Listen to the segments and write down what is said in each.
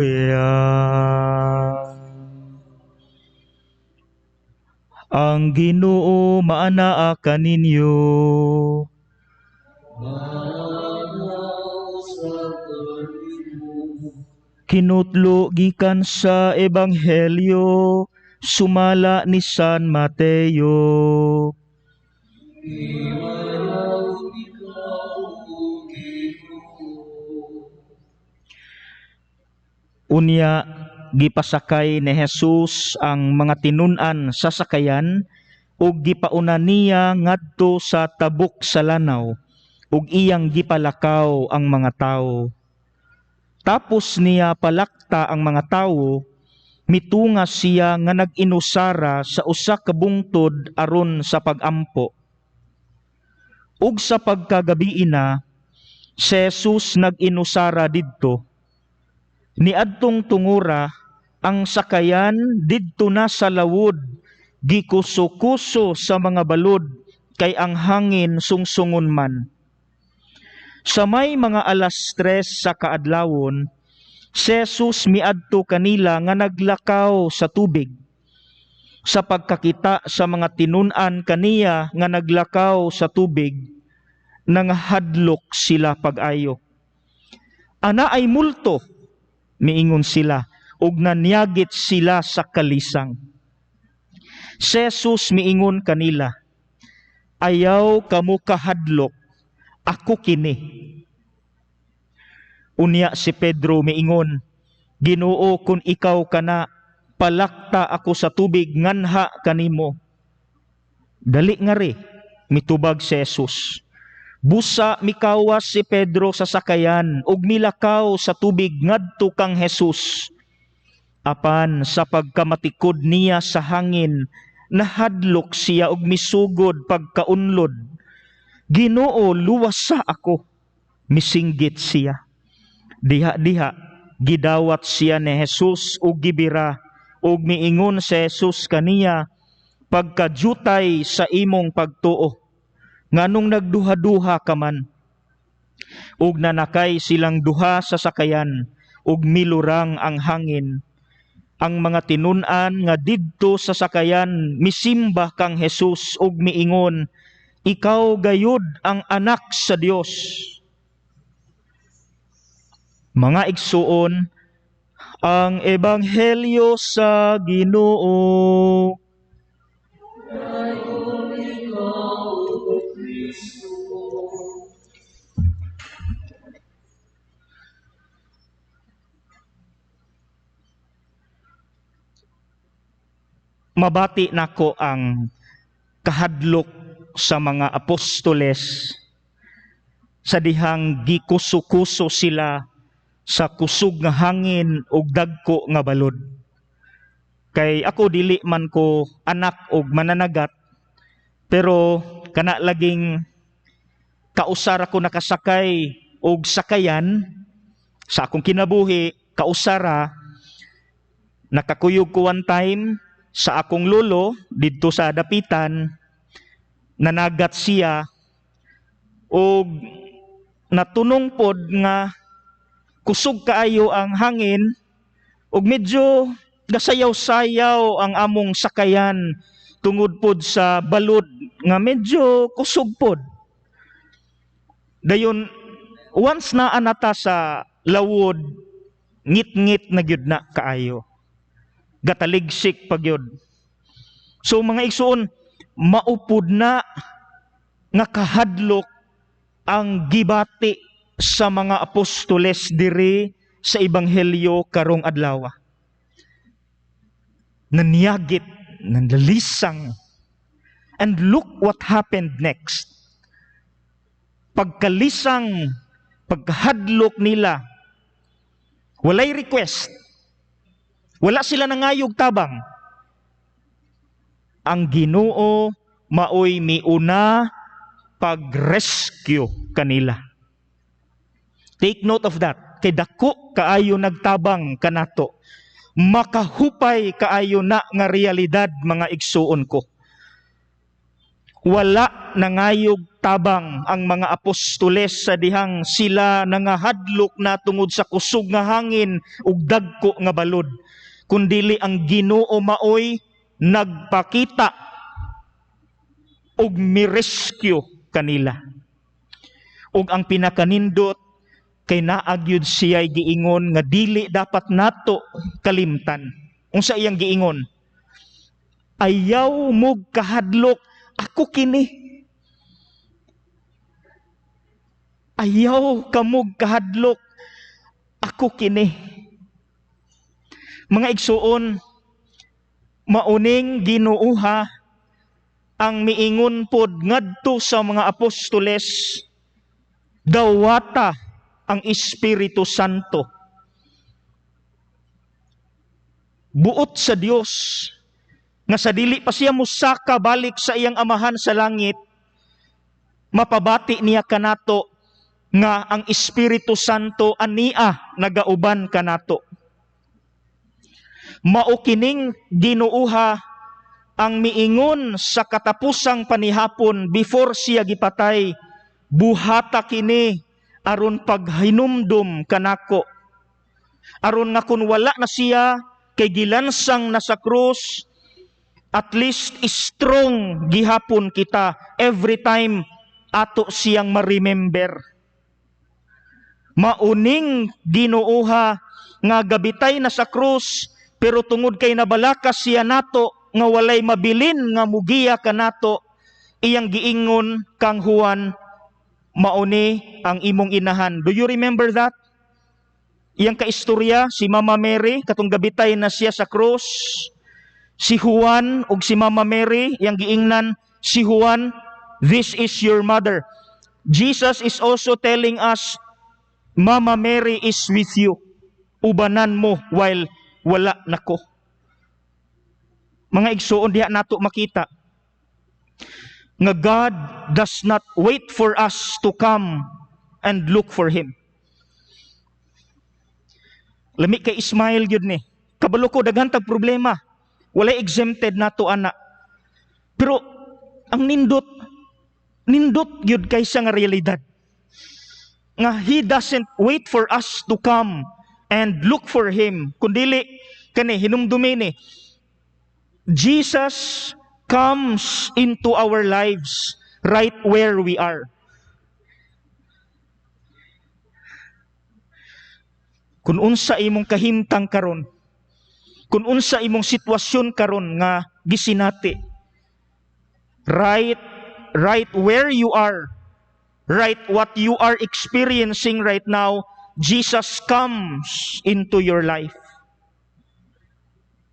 Ang Ginoo maanaa kaninyo. Kinutlo gikan sa Ebanghelyo sumala ni San Mateo. Unya, gipasakay ni Jesus ang mga tinun-an sa sakayan ug gipauna niya ngadto sa tabok sa lanaw ug iyang gipalakaw ang mga tawo. Tapos niya palakta ang mga tawo, mitunga siya nga nag-inusara sa usa ka bungtod aron sa pag-ampo. Ug sa pagkagabi na, si Jesus nag-inusara didto. Niadtong tungura ang sakayan didto na sa lawod, gikuso-kuso sa mga balod kay ang hangin sungsungon man. Sa may mga alas 3 sa kaadlawon, si Jesus miadto kanila nga naglakaw sa tubig. Sa pagkakita sa mga tinun-an kaniya nga naglakaw sa tubig, nanghadlok sila pag-ayo. Ana ay multo, miingon sila, ug nanyagit sila sa kalisang. Si Jesus miingon kanila, ayaw kamo kahadlok, ako kini. Unya si Pedro miingon, Ginoo, kung ikaw kana, palakta ako sa tubig nganha kanimo. Dali nga ri, mitubag si Jesus. Busa mikawas si Pedro sa sakayan ug milakaw sa tubig ngadto kang Jesus. Apan sa pagkamatikod niya sa hangin, nahadlok siya ug misugod pagkaunlod. Ginoo, luwasa ako. Misinggit siya. Diha-diha, gidawat siya ni Jesus ug gibira ug miingon si Jesus kaniya, pagkajutay sa imong pagtuo, nganong nagduha-duha ka man. Ug nanakay silang duha sa sakayan ug milurang ang hangin. Ang mga tinun-an nga didto sa sakayan misimba kang Jesus ug miingon, ikaw gayud ang anak sa Dios. Mga igsuon, ang Ebanghelyo sa Ginoo. Mabati nako ang kahadlok sa mga apostoles sa dihang gikuso-kuso sila sa kusog nga hangin ug dagko nga balod. Kay ako dili man ko anak og mananagat, pero kana laging kausara ko nakasakay og sakayan sa akong kinabuhi, kausara nakakuyog ko one time sa akong lolo didto sa dapitan, nanagat siya og natunong pod nga kusog kaayo ang hangin ug medyo gasayaw-sayaw ang among sakayan tungod pod sa balod nga medyo kusog pod. Dayon once na anata sa lawod, ngit-ngit na gyud na kaayo. Gataligsik pagyod. So mga igsuon, maupod na nga kahadlok ang gibati sa mga apostoles diri sa Ebanghelyo karong adlaw. Nanyagit, nandalisang. And look what happened next. Pagkalisang, pagkahadlok nila, walay request. Wala sila nangayog tabang. Ang Ginoo maoy miuna pag-rescue kanila. Take note of that. Kay dako kaayo nagtabang kanato. Makahupay kaayo na nga realidad mga igsuon ko. Wala nangayog tabang ang mga apostoles sa dihang sila nangahadlok na tungod sa kusog nga hangin ug dagko nga balod, kundili ang Ginoo maoy nagpakita ug mirescue kanila. Ug ang pinakanindot kay naagyud siya'y giingon nga dili dapat nato kalimtan. Unsa iyang giingon? Ayaw mo kahadlok, ako kini. Ayaw kamog kahadlok, ako kini. Mga igsuon, mauning Ginooha ang miingon pod ngadto sa mga apostoles, dawata ang Espiritu Santo. Buot sa Dios nga sa dili pa siya musaka balik sa iyang amahan sa langit, mapabati niya kanato nga ang Espiritu Santo ania nagauban kanato. Mao kining Ginooha ang miingon sa katapusang panihapon before siya gipatay, buhata kini aron paghinumdum kanako. Aron nga kun wala na siya kay gilansang na sa krus, at least strong gihapon kita every time ato siyang ma-remember. Mauning Ginooha nga gabitay na sa krus, pero tungod kay nabalakas siya nato nga walay mabilin nga mugiya kanato, iyang giingon kang Juan, mauni ang imong inahan. Do you remember that? Iyang kaistorya, si Mama Mary, katong gabitay na siya sa krus, si Juan ug si Mama Mary, iyang giingnan, si Juan, this is your mother. Jesus is also telling us, Mama Mary is with you. Ubanan mo while wala nako. Mga igsuon, diha nato makita nga God does not wait for us to come and look for Him. Lami kay Ismail yun ni. Kabalo ko daghan tag problema. Walay exempted nato ana. Pero ang nindot yun kaysa nga realidad. Nga He doesn't wait for us to come and look for Him. Kundili kani hinumdumi ni, Jesus comes into our lives right where we are. Kung unsa imong kahimtang karon, kung unsa imong sitwasyon karon nga gisinati, right where you are, right what you are experiencing right now, Jesus comes into your life.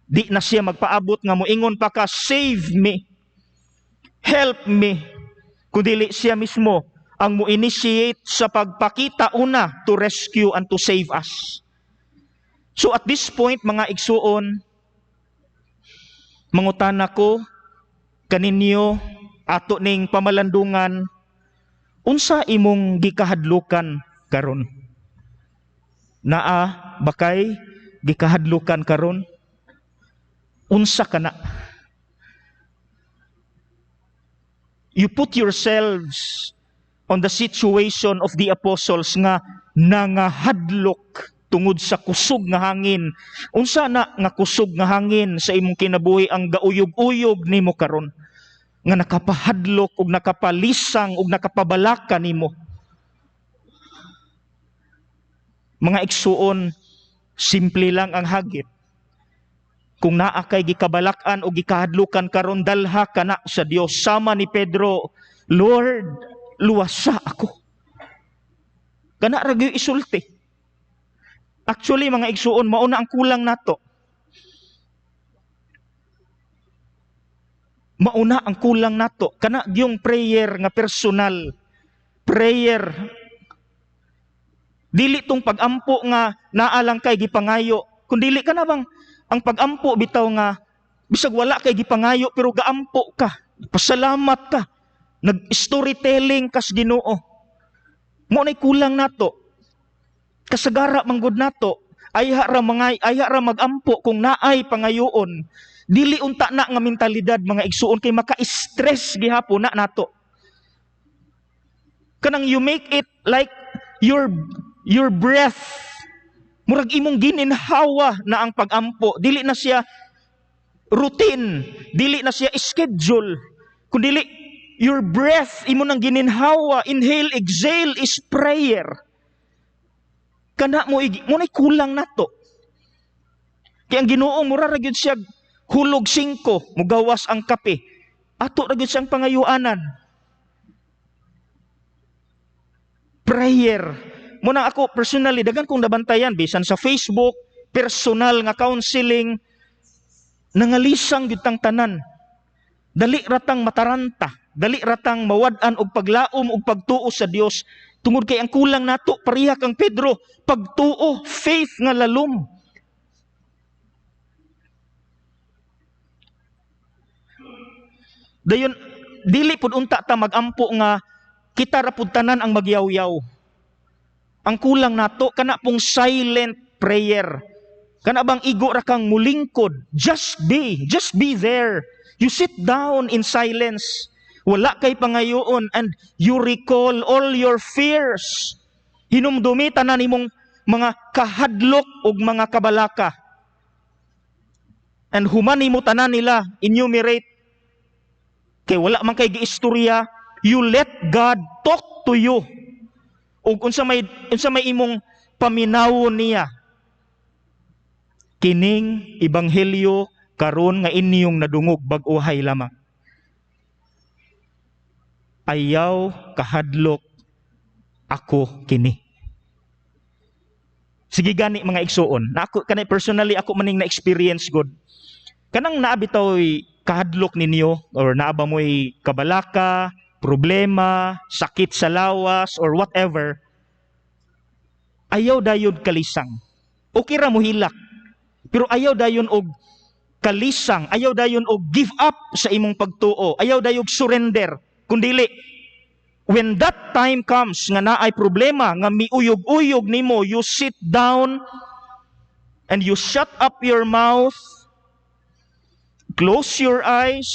Di na siya magpaabot nga moingon pa ka, save me, help me. Kundi siya mismo ang mo-initiate sa pagpakita una to rescue and to save us. So at this point, mga igsuon, mangutana ko kaninyo ato ning pamalandungan, unsa imong gikahadlukan karon? Naa bakay gikahadlukan karon? Unsa kana? You put yourselves on the situation of the apostles nga nangahadlok tungod sa kusog nga hangin. Unsa na nga kusog nga hangin sa imong kinabuhi ang gauyog-uyog nimo karon? Nga nakapahadlok ug nakapalisang ug nakapabalaka nimo. Mga igsuon, simple lang ang hagit. Kung naa kay gikabalak-an o gikahadlukan karon, dalha kana sa Dios. Sama ni Pedro, Lord, luwasa ako. Kana ra gyud isulti. Actually, mga igsuon, mauna ang kulang nato. Mauna ang kulang nato. Kana gyung prayer nga personal. Prayer. Dili tong pagampo nga naa lang kay gipangayo. Kung dili ka na bang ang pagampo bitaw nga bisag wala kay gipangayo pero gaampo ka, pasalamat ka, nag-storytelling kas Ginoo. Mo nay kulang nato. Kasagara manggod nato, ayha ra magampo kung naay pangayoon Dili unta na nga mentalidad mga igsuon kay maka-stress gihapon na nato. Kanang you make it like your breath. Murag imong gininhawa na ang pag-ampo. Dili na siya routine, dili na siya schedule. Kundi your breath imo nang gininhawa, inhale, exhale is prayer. Kana mo nay kulang nato. Kaya ang Ginoo mura ra gyud siya hulog 5, mugawas ang kape. Ato ra gyud siyang pangayuanan. Prayer. Muna ako personally daghan kong nabantayan bisan sa Facebook, personal nga counseling, nangalisang gyud tang tanan. Dali ratang mataranta, dali ratang mawad-an og paglaom og pagtuo sa Dios. Tungod kay ang kulang nato pareha kang Pedro, pagtuo, faith nga lalom. Dayon dili pud unta ta magampo nga kita ra pud tanan ang magyaw-yaw. Ang kulang nato kana pong silent prayer. Kana bang igo ra kang mulingkod, just be there. You sit down in silence. Wala kay pangayoon and you recall all your fears. Hinumdumi tanan imong mga kahadlok ug mga kabalaka. And human nimo tanan nila enumerate. Kay wala man kay giistorya, you let God talk to you. Ug unsa may imong paminawon niya. Kining ebanghelyo karon nga inyong nadungog bag-uhay lamang. Ayaw kahadlok ako kini. Sige gani mga igsuon. Na ako kanay personally ako maning na experience god. Kanang naabitaw kahadlok ninyo or naaba mo'y kabalaka, problema, sakit sa lawas or whatever. Ayaw dayon kalisang. Okay ra mo hilak. Pero ayaw dayon og kalisang, ayaw dayon og give up sa imong pagtuo, ayaw dayon surrender. Kundili, when that time comes nga naay problema, nga miuyog-uyog nimo, you sit down and you shut up your mouth, close your eyes,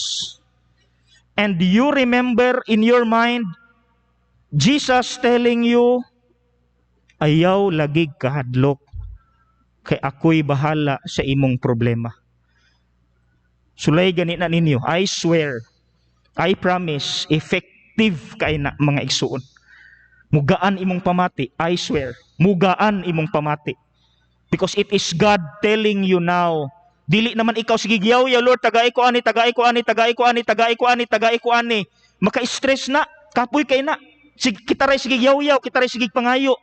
and you remember in your mind, Jesus telling you, ayaw lagig kahadlok, kay ako'y bahala sa imong problema. Sulay gani na ninyo, I swear, I promise, effective kay na mga igsuon. Mugaan imong pamati, I swear, mugaan imong pamati. Because it is God telling you now, dili naman ikaw sige giyaw ya Lord, tagay ko ani, tagay ko ani, tagay ko ani, tagay ko ani, tagay ko ani. Maka-stress na, kapoy kay na. Sige, kita ray sige yaw-yaw, kita ray sige pangayo.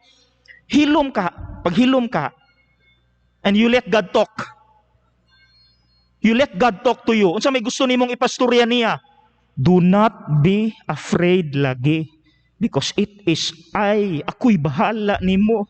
Hilom ka, pag hilom ka, and you let God talk. You let God talk to you. Unsa may gusto nimong ipastorya niya? Do not be afraid lagi. Because it is ako'y bahala nimo.